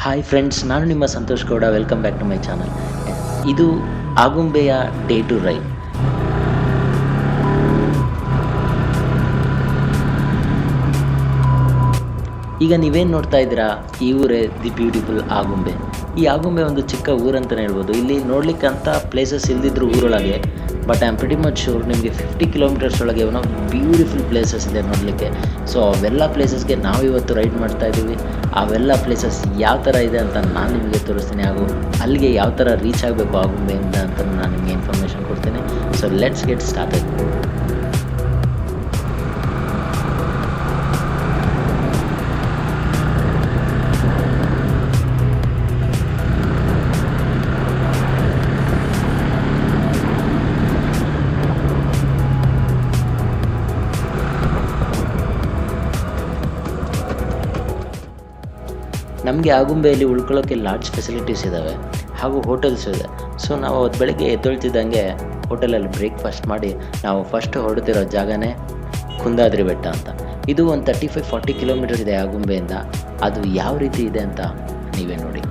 Hi friends, ನಾನು ನಿಮ್ಮ Santosh Gowda. Welcome back to my channel. ಇದು ಆಗುಂಬೆಯ ಡೇ ಟು ರೈಡ್. ಈಗ ನೀವೇನು ನೋಡ್ತಾ ಇದ್ದೀರಾ, ಈ ಊರೇ ದಿ ಬ್ಯೂಟಿಫುಲ್ ಆಗುಂಬೆ. ಈ ಆಗುಂಬೆ ಒಂದು ಚಿಕ್ಕ ಊರಂತಲೇ ಹೇಳ್ಬೋದು. ಇಲ್ಲಿ ನೋಡ್ಲಿಕ್ಕೆ ಅಂತ ಪ್ಲೇಸಸ್ ಇಲ್ದಿದ್ರು ಊರೊಳಗೆ, but I am pretty much sure ನಿಮಗೆ 50 ಕಿಲೋಮೀಟರ್ಸ್ ಒಳಗೆ ಏನೋ ಬ್ಯೂಟಿಫುಲ್ ಪ್ಲೇಸಸ್ ಇದೆ ನೋಡಲಿಕ್ಕೆ. ಸೊ ಅವೆಲ್ಲ ಪ್ಲೇಸಸ್ಗೆ ನಾವಿವತ್ತು ರೈಡ್ ಮಾಡ್ತಾ ಇದ್ದೀವಿ. ಅವೆಲ್ಲ ಪ್ಲೇಸಸ್ ಯಾವ ಥರ ಇದೆ ಅಂತ ನಾನು ನಿಮಗೆ ತೋರಿಸ್ತೀನಿ, ಹಾಗೂ ಅಲ್ಲಿಗೆ ಯಾವ ಥರ ರೀಚ್ ಆಗಬೇಕು ಆಗುಂಬೆಯಿಂದ ಅಂತ ನಾನು ನಿಮಗೆ ಇನ್ಫಾರ್ಮೇಷನ್ ಕೊಡ್ತೇನೆ. So let's get started. ನಮಗೆ ಆಗುಂಬೆಯಲ್ಲಿ ಉಳ್ಕೊಳ್ಳೋಕ್ಕೆ ಲಾಡ್ಜ್ ಫೆಸಿಲಿಟೀಸ್ ಇದ್ದಾವೆ, ಹಾಗೂ ಹೋಟೆಲ್ಸ್ ಇದೆ. ಸೊ ನಾವು ಅವತ್ತು ಬೆಳಗ್ಗೆ ಎದ್ದೇಳ್ತಿದ್ದಂಗೆ ಹೋಟೆಲಲ್ಲಿ ಬ್ರೇಕ್ಫಾಸ್ಟ್ ಮಾಡಿ ನಾವು ಫಸ್ಟ್ ಹೊರಡ್ತಿರೋ ಜಾಗನೇ ಕುಂದಾದ್ರಿ ಬೆಟ್ಟ ಅಂತ. ಇದು ಒಂದು 35-40 ಕಿಲೋಮೀಟರ್ಸ್ ಇದೆ ಆಗುಂಬೆಯಿಂದ. ಅದು ಯಾವ ರೀತಿ ಇದೆ ಅಂತ ನೀವೇ ನೋಡಿ.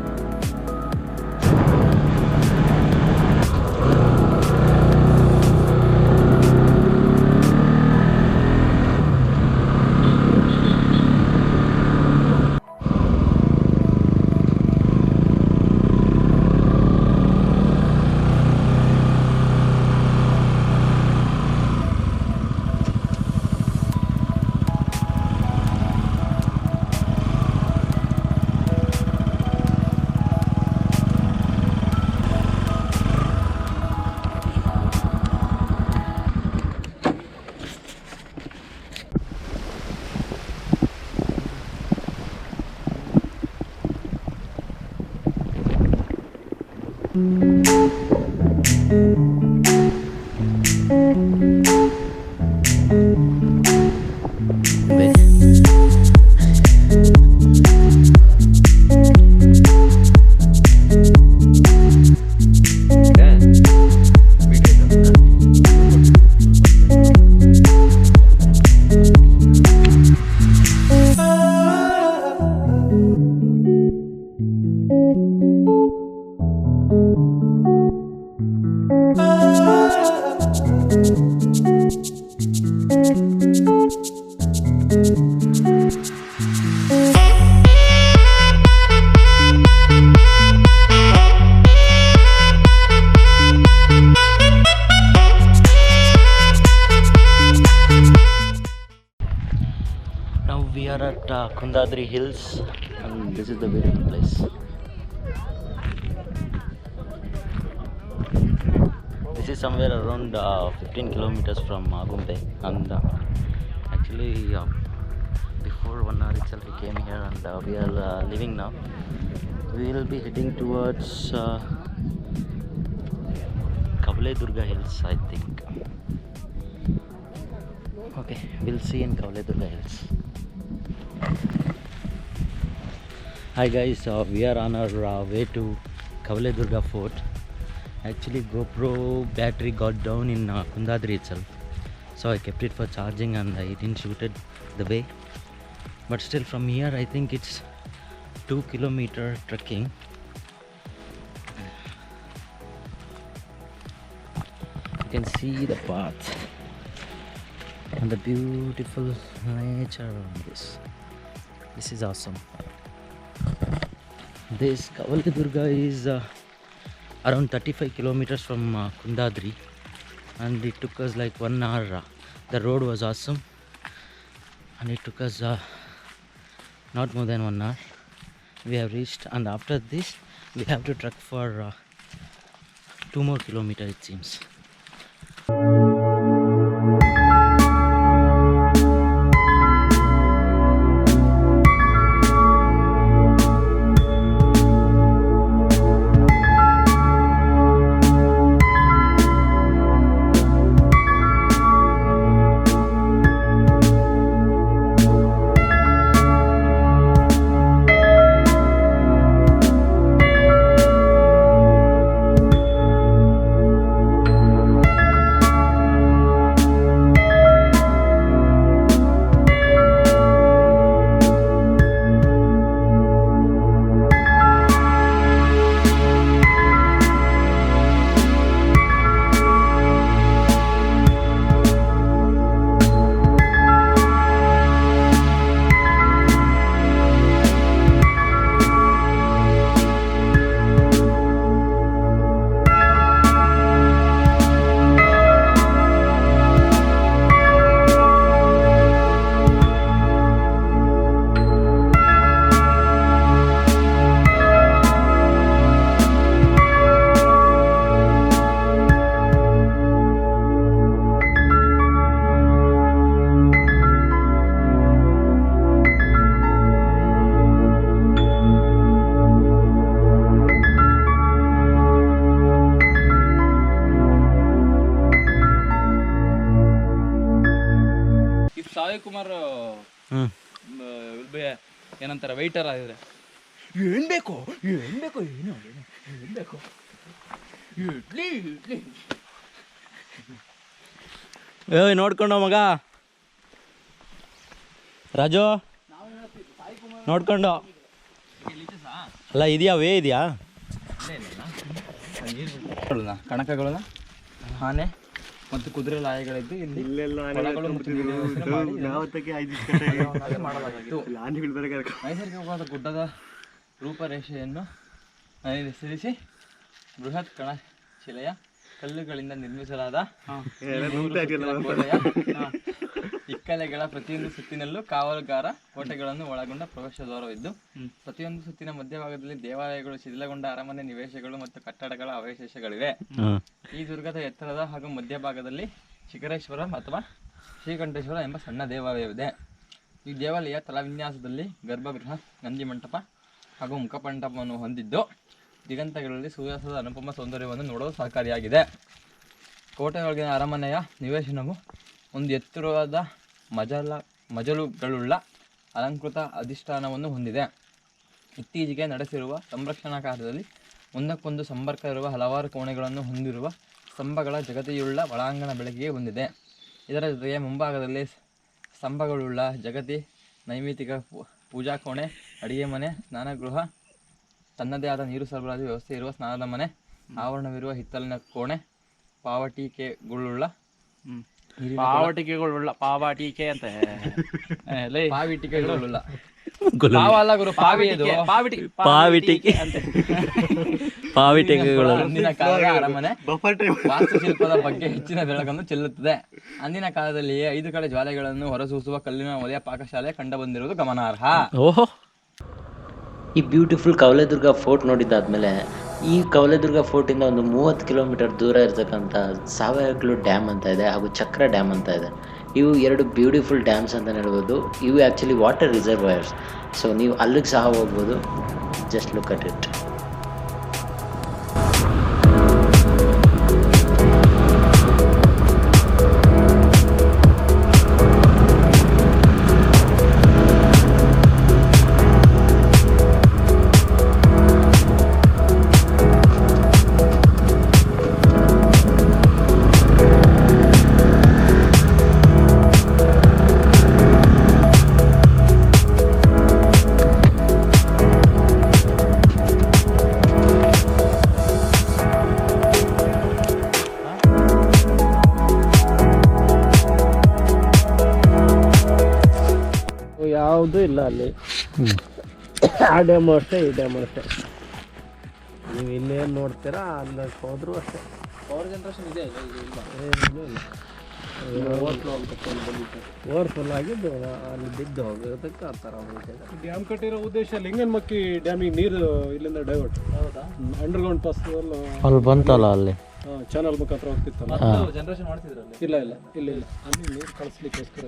We are at Kundadri hills, and this is the beautiful place. This is somewhere around 15 kilometers from Agumbe, and actually before 1 hour itself we came here, and we are leaving now. We will be heading towards Kavale Durga hills, I think. Okay, we'll see in Kavale Durga hills. Hi guys, we are on our way to Kavale Durga fort. Actually GoPro battery got down in Kundadri itself, so I kept it for charging and I didn't shoot it the way. But still from here I think it's 2 kilometer trekking. You can see the path and the beautiful nature around this. This is awesome. This Kavale Durga is around 35 kilometers from Kundadri, and it took us like 1 hour. The road was awesome, and it took us not more than 1 hour. We have reached, and after this we have to trek for 2 more kilometers it seems. ಏನಂತಾರೆ whiter ಆಗಿದ್ರೆ ಏನು ಬೇಕು ಏನು ಬೇಕು ಇಡ್ಲಿ ಏಯ್ ನೋಡ್ಕೊಂಡು ಮಗ ರಾಜು ನೋಡ್ಕೊಂಡು ಅಲ್ಲ ಇದೆಯಾ ವೇ ಇದೆಯಾ ಕಣಕಗಳನ್ನ ಆನೆ ಮತ್ತು ಕುದುರೆ ಲಾಯಗಳಿದ್ದು ಇಲ್ಲಿ ನೈಸರ್ಗಿಕವಾದ ಗುಡ್ಡದ ರೂಪರೇಷೆಯನ್ನು ಹೆಸರಿಸಿ ಬೃಹತ್ ಕಣಶಿಲೆಯ ಕಲ್ಲುಗಳಿಂದ ನಿರ್ಮಿಸಲಾದ ಇಕ್ಕಲೆಗಳ ಪ್ರತಿಯೊಂದು ಸುತ್ತಿನಲ್ಲೂ ಕಾವಲುಗಾರ ಕೋಟೆಗಳನ್ನು ಒಳಗೊಂಡ ಪ್ರವೇಶ ದ್ವಾರವಿದ್ದು ಪ್ರತಿಯೊಂದು ಸುತ್ತಿನ ಮಧ್ಯಭಾಗದಲ್ಲಿ ದೇವಾಲಯಗಳು, ಶಿಥಿಲಗೊಂಡ ಅರಮನೆ, ನಿವೇಶಗಳು ಮತ್ತು ಕಟ್ಟಡಗಳ ಅವಶೇಷಗಳಿವೆ. ಈ ದುರ್ಗದ ಎತ್ತರದ ಹಾಗೂ ಮಧ್ಯಭಾಗದಲ್ಲಿ ಶಿಖರೇಶ್ವರ ಅಥವಾ ಶ್ರೀಕಂಠೇಶ್ವರ ಎಂಬ ಸಣ್ಣ ದೇವಾಲಯವಿದೆ. ಈ ದೇವಾಲಯ ತಲವಿನ್ಯಾಸದಲ್ಲಿ ಗರ್ಭಗೃಹ, ನಂದಿ ಮಂಟಪ ಹಾಗೂ ಮುಖಮಂಟಪವನ್ನು ಹೊಂದಿದ್ದು ದಿಗಂತಗಳಲ್ಲಿ ಸೂರ್ಯಾಸ್ತದ ಅನುಪಮ ಸೌಂದರ್ಯವನ್ನು ನೋಡಲು ಸಹಕಾರಿಯಾಗಿದೆ. ಕೋಟೆಯೊಳಗಿನ ಅರಮನೆಯ ನಿವೇಶನವು ಒಂದು ಎತ್ತರವಾದ ಮಜಲುಗಳುಳ್ಳ ಅಲಂಕೃತ ಅಧಿಷ್ಠಾನವನ್ನು ಹೊಂದಿದೆ. ಇತ್ತೀಚೆಗೆ ನಡೆಸಿರುವ ಸಂರಕ್ಷಣಾ ಕಾರ್ಯದಲ್ಲಿ ಒಂದಕ್ಕೊಂದು ಸಂಪರ್ಕ ಇರುವ ಹಲವಾರು ಕೋಣೆಗಳನ್ನು ಹೊಂದಿರುವ ಸ್ತಂಭಗಳ ಜಗತಿಯುಳ್ಳ ಒಳಾಂಗಣ ಬೆಳಕಿಗೆ ಬಂದಿದೆ. ಇದರ ಜೊತೆಗೆ ಮುಂಭಾಗದಲ್ಲಿ ಸ್ತಂಭಗಳುಳ್ಳ ಜಗತಿ, ನೈಮಿತಿಕ ಪೂಜಾ ಕೋಣೆ, ಅಡಿಗೆ ಮನೆ, ಸ್ನಾನಗೃಹ, ತನ್ನದೇ ಆದ ನೀರು ಸರಬರಾಜು ವ್ಯವಸ್ಥೆ ಇರುವ ಸ್ನಾನದ ಮನೆ, ಆವರಣವಿರುವ ಹಿತ್ತಲಿನ ಕೋಣೆ, ಪಾವಟಿಕೆಗಳುಳ್ಳ ಅಂದಿನ ಕಾಲದ ಅರಮನೆ ವಾಸ್ತುಶಿಲ್ಪದ ಬಗ್ಗೆ ಹೆಚ್ಚಿನ ಬೆಳಕನ್ನು ಚೆಲ್ಲುತ್ತದೆ. ಅಂದಿನ ಕಾಲದಲ್ಲಿ 5 ಕಡೆ ಜ್ವಾಲೆಗಳನ್ನು ಹೊರಸೂಸುವ ಕಲ್ಲಿನ ಒಲೆಯ ಪಾಕಶಾಲೆ ಕಂಡುಬಂದಿರುವುದು ಗಮನಾರ್ಹ. ಈ ಬ್ಯೂಟಿಫುಲ್ ಕವಲೆ ದುರ್ಗ ಫೋರ್ಟ್ ನೋಡಿದ್ದಾದ್ಮೇಲೆ ಈ ಕವಲೆ ದುರ್ಗ ಫೋರ್ಟಿಂದ ಒಂದು 30 ಕಿಲೋಮೀಟರ್ ದೂರ ಇರತಕ್ಕಂಥ ಸಾವehaklu ಡ್ಯಾಮ್ ಅಂತ ಇದೆ ಹಾಗೂ ಚಕ್ರ ಡ್ಯಾಮ್ ಅಂತ ಇದೆ. ಇವು 2 ಬ್ಯೂಟಿಫುಲ್ ಡ್ಯಾಮ್ಸ್ ಅಂತ ಹೇಳ್ಬೋದು. ಇವು ಆ್ಯಕ್ಚುಲಿ ವಾಟರ್ ರಿಸರ್ವಾಯರ್ಸ್. ಸೊ ನೀವು ಅಲ್ಲಿಗೆ ಸಹ ಹೋಗ್ಬೋದು. Just look at it. ಯಾವುದೂ ಇಲ್ಲ ಅಲ್ಲಿ. ಆ ಡ್ಯಾಮು ಅಷ್ಟೇ, ಈ ಡ್ಯಾಮು ಅಷ್ಟೇ. ನೀವು ಇಲ್ಲೇನು ನೋಡ್ತೀರಾ ಅಲ್ಲಕ್ಕೆ ಹೋದ್ರೂ ಅಷ್ಟೇ. ಪವರ್ ಜನರೇಷನ್ ಇದೆ ಓವರ್ಫುಲ್ ಆಗಿದ್ದು ಅಲ್ಲಿ ಬಿದ್ದು ಹೋಗೋದಕ್ಕೆ ಆ ಥರ ಡ್ಯಾಮ್ ಕಟ್ಟಿರೋ ಉದ್ದೇಶ ಲಿಂಗನಮಕ್ಕಿ ಡ್ಯಾಮಿಗೆ ನೀರು ಇಲ್ಲಿಂದ ಡೈವರ್ಟ್. ಹೌದಾ? ಅಂಡರ್ಗ್ರೌಂಡ್ ಪಾಸ್ ಅಲ್ಲಿ ಬಂತಲ್ಲ, ಅಲ್ಲಿ ಚಾನಲ್ ಮುಖಾಂತರ ಹೋಗ್ತಿತ್ತಲ್ಲ. ಜನರೇಷನ್ ಮಾಡ್ತಿದ್ರಲ್ಲಿ ಇಲ್ಲ ಅಲ್ಲಿ ನೀರು ಕಳಿಸ್ಲಿಕ್ಕೋಸ್ಕರ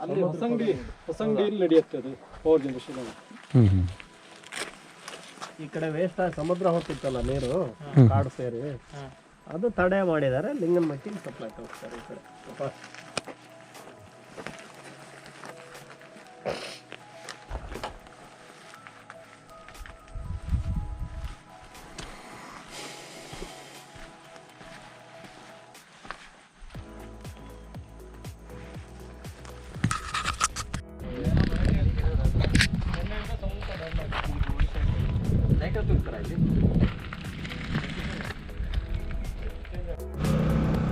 ಅಲ್ಲಿ ಹೊಸಂಗಡಿಯಲ್ಲಿ ನಡೆಯುತ್ತೆ ಅದು ಪವರ್ ಜನರೇಷನ್. ಈ ಕಡೆ ವೇಸ್ಟ್ ಆಗಿ ಸಮುದ್ರ ಹೋಗ್ತಿತ್ತಲ್ಲ ನೀರು, ಕಾಡು ಸೇರಿ, ಅದು ತಡೆ ಮಾಡಿದ್ದಾರೆ. ಲಿಂಗನಮಕ್ಕಿಗೆ ಸಪ್ಲೈ ಹೋಗ್ತಾರೆ ಈ ಕಡೆ.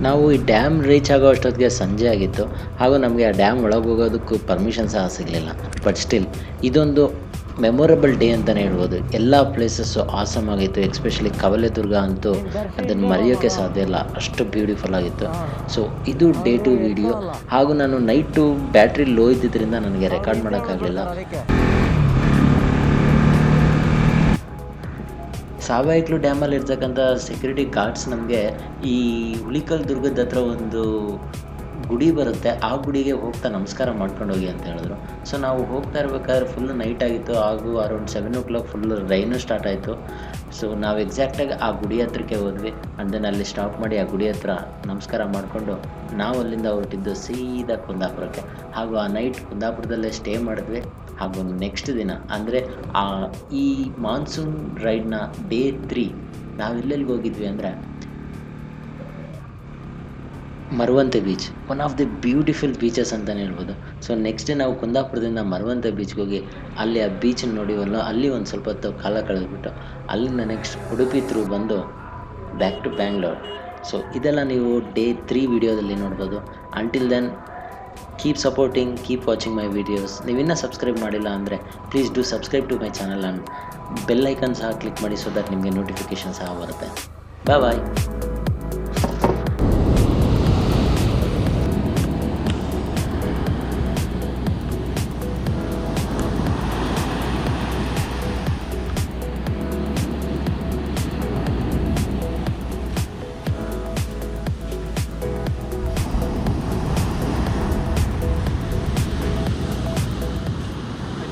ನಾವು ಈ ಡ್ಯಾಮ್ ರೀಚ್ ಆಗೋ ಅಷ್ಟೊತ್ತಿಗೆ ಸಂಜೆ ಆಗಿತ್ತು ಹಾಗೂ ನಮಗೆ ಆ ಡ್ಯಾಮ್ ಒಳಗೆ ಹೋಗೋದಕ್ಕೂ ಪರ್ಮಿಷನ್ ಸಹ ಸಿಗಲಿಲ್ಲ. ಬಟ್ ಸ್ಟಿಲ್ ಇದೊಂದು ಮೆಮೊರಬಲ್ ಡೇ ಅಂತಲೇ ಹೇಳ್ಬೋದು. ಎಲ್ಲ ಪ್ಲೇಸಸ್ಸು ಆಸಮ್ ಆಗಿತ್ತು. ಎಕ್ಸ್ಪೆಷಲಿ ಕವಲೆ ದುರ್ಗ ಅಂತೂ ಅದನ್ನು ಮರೆಯೋಕ್ಕೆ ಸಾಧ್ಯ ಇಲ್ಲ, ಅಷ್ಟು ಬ್ಯೂಟಿಫುಲ್ ಆಗಿತ್ತು. ಸೊ ಇದು ಡೇ 2 ವಿಡಿಯೋ. ಹಾಗೂ ನಾನು ನೈಟು ಬ್ಯಾಟ್ರಿ ಲೋ ಇದ್ದಿದ್ದರಿಂದ ನನಗೆ ರೆಕಾರ್ಡ್ ಮಾಡೋಕ್ಕಾಗಲಿಲ್ಲ. ಸಾವehaklu ಡ್ಯಾಮಲ್ಲಿ ಇರ್ತಕ್ಕಂಥ ಸೆಕ್ಯೂರಿಟಿ ಗಾರ್ಡ್ಸ್ ನಮಗೆ ಈ ಹುಲಿಕಲ್ ದುರ್ಗದ ಹತ್ರ ಒಂದು ಗುಡಿ ಬರುತ್ತೆ, ಆ ಗುಡಿಗೆ ಹೋಗ್ತಾ ನಮಸ್ಕಾರ ಮಾಡ್ಕೊಂಡು ಹೋಗಿ ಅಂತ ಹೇಳಿದ್ರು. ಸೊ ನಾವು ಹೋಗ್ತಾ ಇರಬೇಕಾದ್ರೆ ಫುಲ್ ನೈಟ್ ಆಗಿತ್ತು ಹಾಗೂ around 7 o'clock full rain start ಆಯಿತು. ಸೊ ನಾವು ಎಕ್ಸಾಕ್ಟಾಗಿ ಆ ಗುಡಿ ಹತ್ರಕ್ಕೆ ಹೋದ್ವಿ. ಆ್ಯಂಡ್ ದೆನ್ ಅಲ್ಲಿ ಸ್ಟಾಪ್ ಮಾಡಿ ಆ ಗುಡಿ ಹತ್ರ ನಮಸ್ಕಾರ ಮಾಡಿಕೊಂಡು ನಾವು ಅಲ್ಲಿಂದ ಹೊರಟಿದ್ದು ಸೀದಾ ಕುಂದಾಪುರಕ್ಕೆ. ಹಾಗೂ ಆ ನೈಟ್ ಕುಂದಾಪುರದಲ್ಲೇ ಸ್ಟೇ ಮಾಡಿದ್ವಿ. ಹಾಗೂ ನೆಕ್ಸ್ಟ್ ದಿನ ಅಂದರೆ ಈ ಮಾನ್ಸೂನ್ ರೈಡ್ನ ಡೇ 3 ನಾವು ಎಲ್ಲೆಲ್ಲಿಗೆ ಹೋಗಿದ್ವಿ ಅಂದರೆ Maravanthe beach, one of the beautiful beaches ಅಂತಲೇ ಹೇಳ್ಬೋದು. ಸೊ ನೆಕ್ಸ್ಟ್ ಡೇ ನಾವು ಕುಂದಾಪುರದಿಂದ ಮರವಂತೆ ಬೀಚ್ಗೆ ಹೋಗಿ ಅಲ್ಲಿ ಆ ಬೀಚನ್ನು ನೋಡಿವಲ್ಲ, ಅಲ್ಲಿ ಒಂದು ಸ್ವಲ್ಪ ಹೊತ್ತು ಕಾಲ ಕಳೆದ್ಬಿಟ್ಟು ಅಲ್ಲಿಂದ ನೆಕ್ಸ್ಟ್ ಉಡುಪಿ ಥ್ರೂ ಬಂದು ಬ್ಯಾಕ್ ಟು ಬ್ಯಾಂಗ್ಳೂರ್. ಸೊ ಇದೆಲ್ಲ ನೀವು ಡೇ 3 ವಿಡಿಯೋದಲ್ಲಿ ನೋಡ್ಬೋದು. Until then keep supporting, keep watching my videos. ನೀವಿನ್ನೂ ಸಬ್ಸ್ಕ್ರೈಬ್ ಮಾಡಿಲ್ಲ ಅಂದರೆ please do subscribe to my channel and bell icon ಸಹ ಕ್ಲಿಕ್ ಮಾಡಿ, ಸೊ ದಟ್ ನಿಮಗೆ ನೋಟಿಫಿಕೇಷನ್ ಸಹ ಬರುತ್ತೆ. ಬಾಯ್.